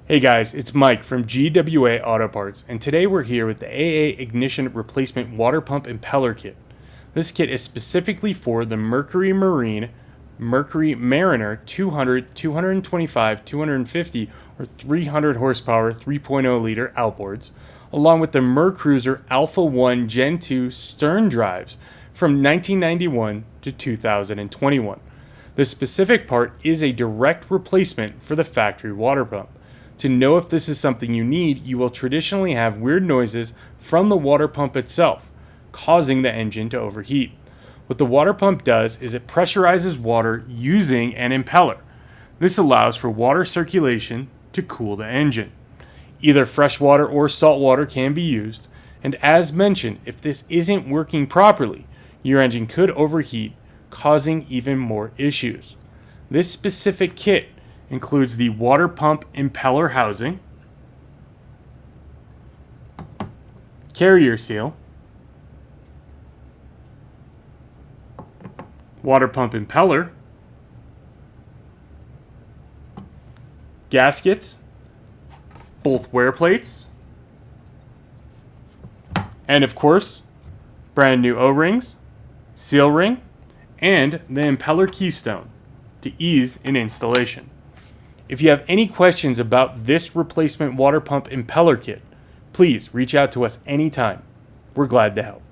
Hey guys, it's Mike from GWA Auto Parts, and today we're here with the AA Ignition Replacement Water Pump Impeller Kit. This kit is specifically for the Mercury Marine, Mercury Mariner 200, 225, 250, or 300 horsepower 3.0 liter outboards, along with the Mercruiser Alpha 1 Gen 2 stern drives from 1991 to 2021. This specific part is a direct replacement for the factory water pump. To know if this is something you need, you will traditionally have weird noises from the water pump itself, causing the engine to overheat. What the water pump does is it pressurizes water using an impeller. This allows for water circulation to cool the engine. Either fresh water or salt water can be used, and as mentioned, if this isn't working properly, your engine could overheat, causing even more issues. This specific kit includes the water pump impeller housing, carrier seal, water pump impeller, gaskets, both wear plates, and of course, brand new O-rings, seal ring, and the impeller keystone to ease in installation. If you have any questions about this replacement water pump impeller kit, please reach out to us anytime. We're glad to help.